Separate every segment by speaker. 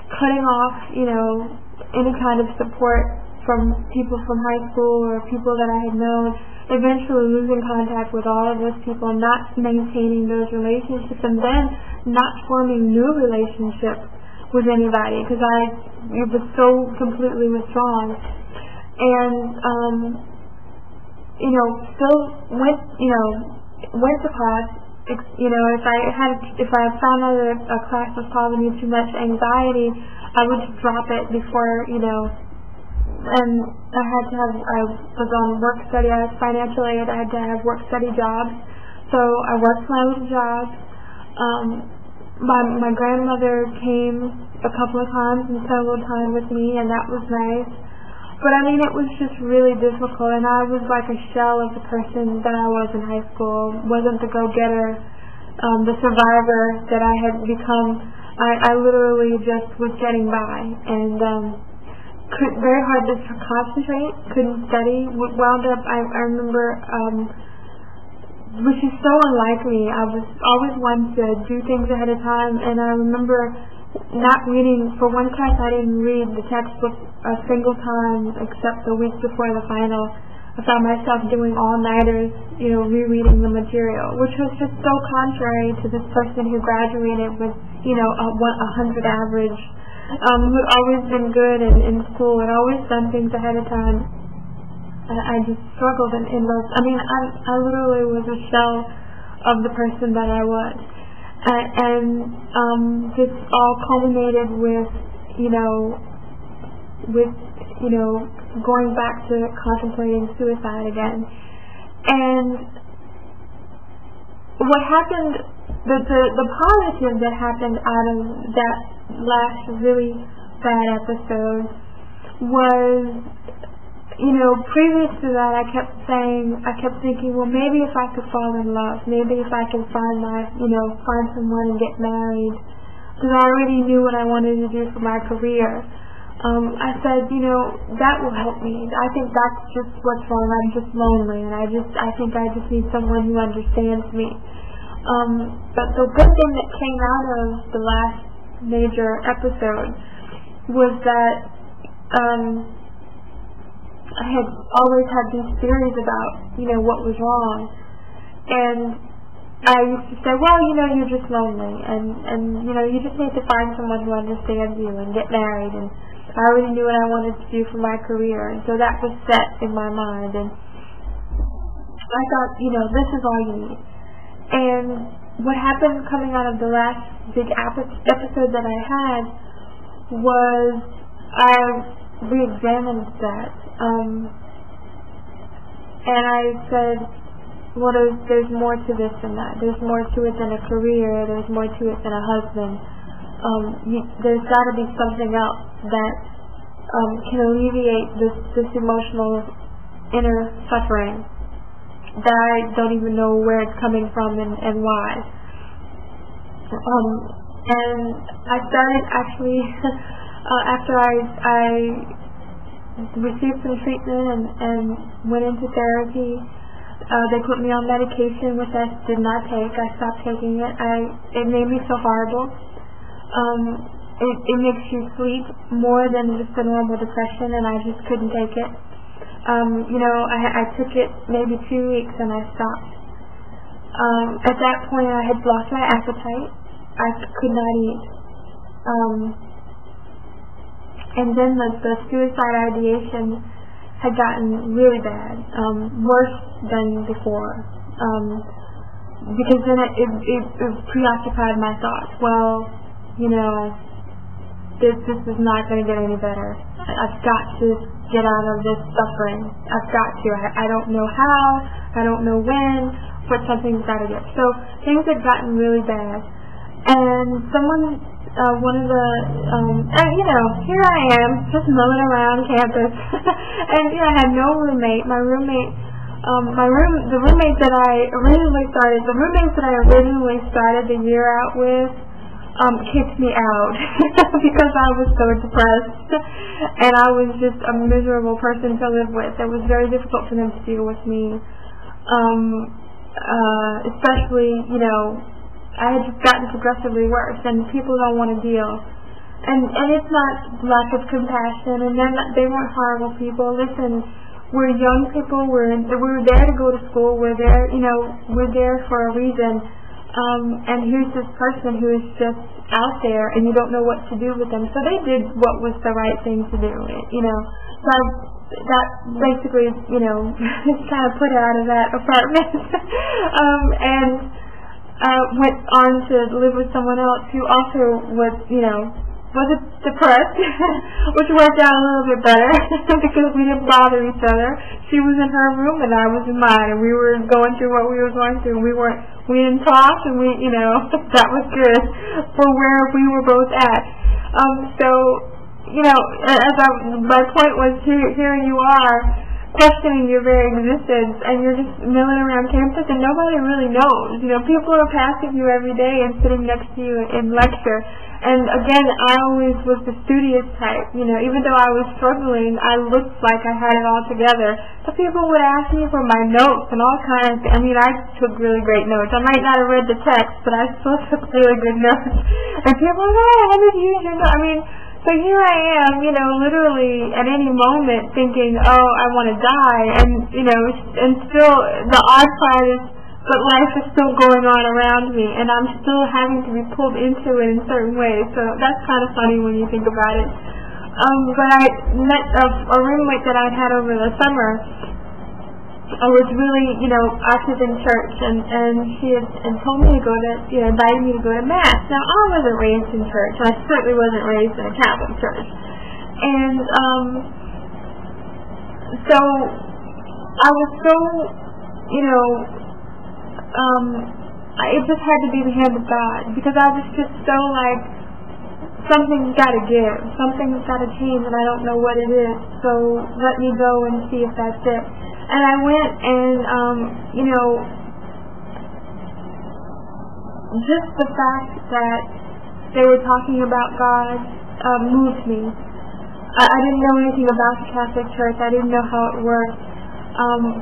Speaker 1: cutting off, any kind of support from people from high school or people that I had known, eventually losing contact with all of those people, not maintaining those relationships, and then not forming new relationships with anybody because it was so completely withdrawn. And still went to class. If I found out that a class was causing me too much anxiety, I would just drop it before, and I was on work study. I was financial aid. I had to have work study jobs, so I worked my little jobs. My grandmother came a couple of times and spent a little time with me, and that was nice. But it was just really difficult, and I was like a shell of the person that I was in high school. Wasn't the go-getter, the survivor that I had become. I literally just was getting by, and very hard to concentrate, couldn't study, wound up, I remember, which is so unlike me. I was always one to do things ahead of time, and I remember not reading, for one class I didn't read the textbook a single time except the week before the final. I found myself doing all-nighters, rereading the material, which was just so contrary to this person who graduated with, a 100 average, who had always been good in school and always done things ahead of time. I just struggled in those. I literally was a shell of the person that I was. And this all culminated with going back to contemplating suicide again. And what happened, the positive that happened out of that last really bad episode was, previous to that I kept thinking, well, maybe if I could fall in love, maybe if I could find someone and get married, because I already knew what I wanted to do for my career. I said, that will help me. I think that's just what's wrong. I'm just lonely, and I think I just need someone who understands me. But the good thing that came out of the last major episode was that I had always had these theories about, what was wrong. And I used to say, well, you're just lonely, and you just need to find someone who understands you and get married. And I already knew what I wanted to do for my career, and so that was set in my mind. And I thought, this is all you need. And what happened coming out of the last big episode that I had was I re-examined that. And I said, well, there's more to this than that. There's more to it than a career. There's more to it than a husband. There's got to be something else that can alleviate this emotional inner suffering that I don't even know where it's coming from and why. And I started actually after I received some treatment and went into therapy. They put me on medication, which I did not take. I stopped taking it. It made me feel horrible. It makes you sleep more than just a normal depression, and I just couldn't take it. I took it maybe 2 weeks and I stopped. At that point I had lost my appetite. I could not eat. And then the suicide ideation had gotten really bad, worse than before, because then it preoccupied my thoughts. Well, this is not going to get any better. I've got to get out of this suffering. I've got to. I don't know how, I don't know when, but something's got to give. So things had gotten really bad. And someone, one of the, here I am, just milling around campus. And, I had no roommate. The roommates that I originally started the year out with, kicked me out because I was so depressed, and I was just a miserable person to live with. It was very difficult for them to deal with me, especially, I had just gotten progressively worse, and people don't want to deal. and it's not lack of compassion, and they weren't horrible people. Listen, we're young people. We're there to go to school. We're there, we're there for a reason. And here's this person who is just out there, and you don't know what to do with them. So they did what was the right thing to do. So that basically, kind of put out of that apartment, and went on to live with someone else who also was, wasn't depressed, which worked out a little bit better because we didn't bother each other. She was in her room and I was in mine, and we were going through what we were going through. We didn't talk, and that was good for where we were both at. My point was, here you are, questioning your very existence, and you're just milling around campus, and nobody really knows. People are passing you every day and sitting next to you in lecture. And again, I always was the studious type. Even though I was struggling, I looked like I had it all together. So people would ask me for my notes and all kinds. I took really great notes. I might not have read the text, but I still took really good notes. And people were like, how did you use your notes? So here I am, literally at any moment thinking, oh, I want to die. And still the odd part is, but life is still going on around me, and I'm still having to be pulled into it in certain ways. So that's kind of funny when you think about it. But I met a roommate that I'd had over the summer. I was really, active in church, and she had told me to go to, invited me to go to Mass. Now, I wasn't raised in church. I certainly wasn't raised in a Catholic church. And so I was so, it just had to be the hand of God, because I was just so like, something's got to give, something's got to change, and I don't know what it is, so let me go and see if that's it. And I went, and just the fact that they were talking about God moved me. I didn't know anything about the Catholic Church. I didn't know how it worked,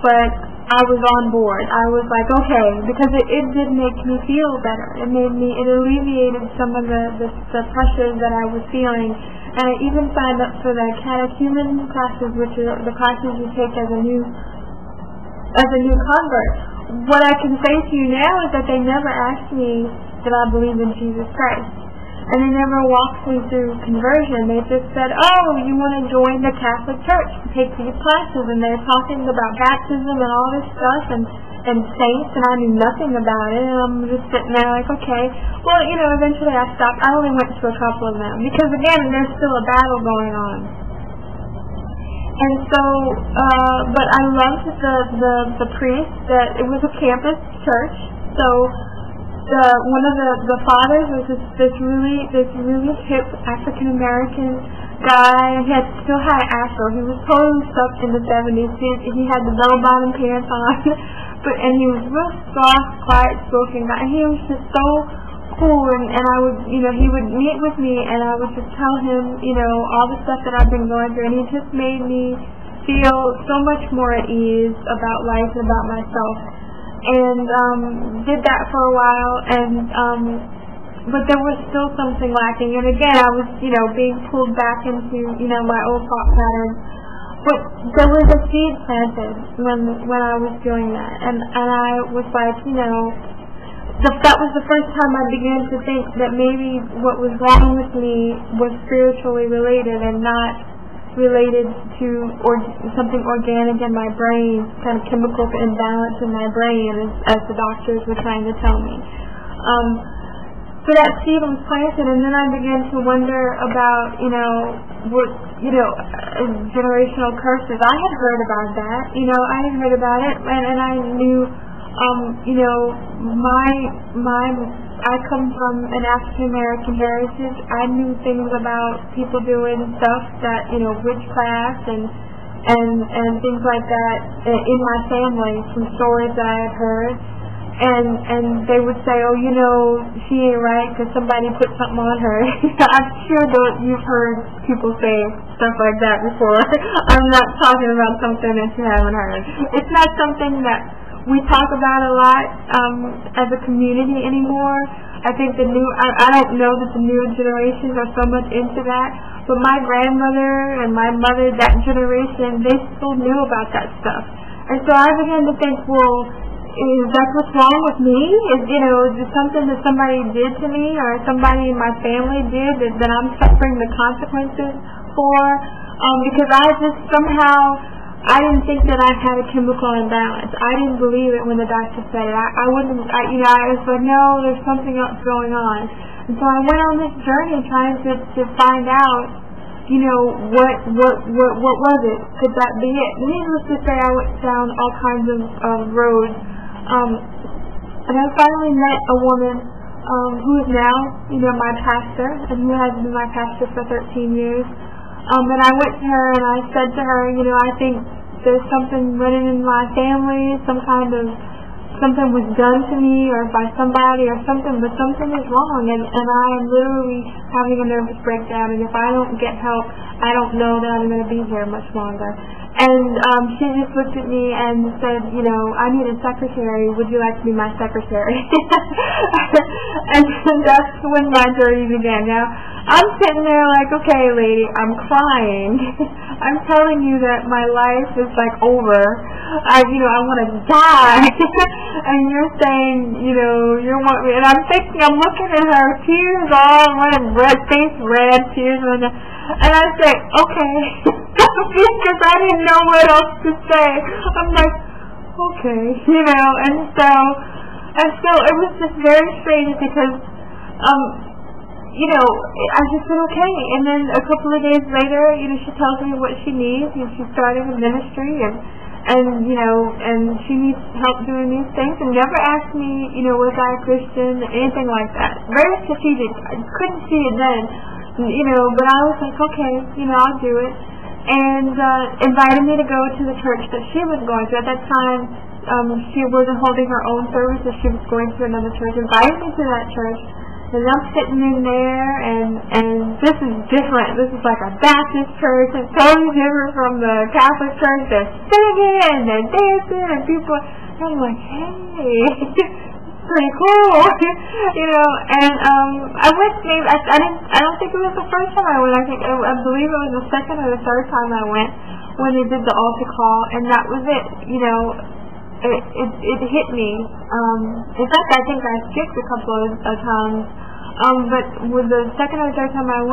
Speaker 1: but I was on board. I was like, okay, because it did make me feel better. It alleviated some of the pressures that I was feeling. And I even signed up for the catechumen classes, which are the classes you take as a new convert. What I can say to you now is that they never asked me that I believe in Jesus Christ. And they never walked me through conversion. They just said, oh, you want to join the Catholic Church, take these classes. And they're talking about baptism and all this stuff and saints, and I knew nothing about it. And I'm just sitting there like, okay. Well, eventually I stopped. I only went to a couple of them because, again, there's still a battle going on. And so, but I loved the priest. That it was a campus church. So one of the fathers was this really hip African American guy. He still had an afro. He was totally stuck in the 70s. He had the bell bottom pants on, and he was real soft, quiet spoken guy. And he was just so cool, and I would, he would meet with me, and I would just tell him, all the stuff that I've been going through, and he just made me feel so much more at ease about life and about myself. And did that for a while, but there was still something lacking. And again, I was, being pulled back into, my old thought patterns. But there was a seed planted when I was doing that, and I was like, that was the first time I began to think that maybe what was wrong with me was spiritually related and not related to something organic in my brain, kind of chemical imbalance in my brain, as the doctors were trying to tell me. So that seed was planted, and then I began to wonder about, generational curses. I had heard about that. I had heard about it, and I knew, I come from an African American heritage. I knew things about people doing stuff that, witchcraft and things like that in my family from stories that I had heard. And they would say, oh, she ain't right because somebody put something on her. I'm sure that you've heard people say stuff like that before. I'm not talking about something that you haven't heard. It's not something that we talk about a lot as a community anymore. I think I don't know that the new generations are so much into that, but my grandmother and my mother, that generation, they still knew about that stuff. And so I began to think, well, is that what's wrong with me? Is it something that somebody did to me or somebody in my family did that I'm suffering the consequences for? Because I just somehow, I didn't think that I had a chemical imbalance. I didn't believe it when the doctor said it. I was like, no, there's something else going on. And so I went on this journey trying to find out, what was it? Could that be it? Needless to say, I went down all kinds of roads. And I finally met a woman who is now, my pastor, and who has been my pastor for 13 years. And I went to her and I said to her, I think there's something running in my family, something was done to me or by somebody or something, but something is wrong, and I am literally having a nervous breakdown, and if I don't get help, I don't know that I'm going to be here much longer. And she just looked at me and said, I need a secretary. Would you like to be my secretary? And that's when my journey began. Now, I'm sitting there like, okay, lady, I'm crying. I'm telling you that my life is like over. I want to die. And you're saying, you want me. And I'm thinking, I'm looking at her, tears all running, face red, tears running. And I say, okay. Because I didn't know what else to say. I'm like, okay, and so it was just very strange because, I just said okay, and then a couple of days later, she tells me what she needs, she's starting a ministry, and she needs help doing these things, and never asked me, was I a Christian, anything like that. Very strategic. I couldn't see it then, but I was like, okay, I'll do it. And invited me to go to the church that she was going to. At that time, she wasn't holding her own services. She was going to another church. Invited me to that church. And I'm sitting in there, and this is different. This is like a Baptist church. It's totally different from the Catholic church. They're singing, and they're dancing, and people... I'm like, hey... pretty cool, and I went maybe, I don't think it was the first time I went, I believe it was the second or the third time I went when they did the altar call, and that was it, it hit me, in fact I think I skipped a couple of times, but with the second or third time I went,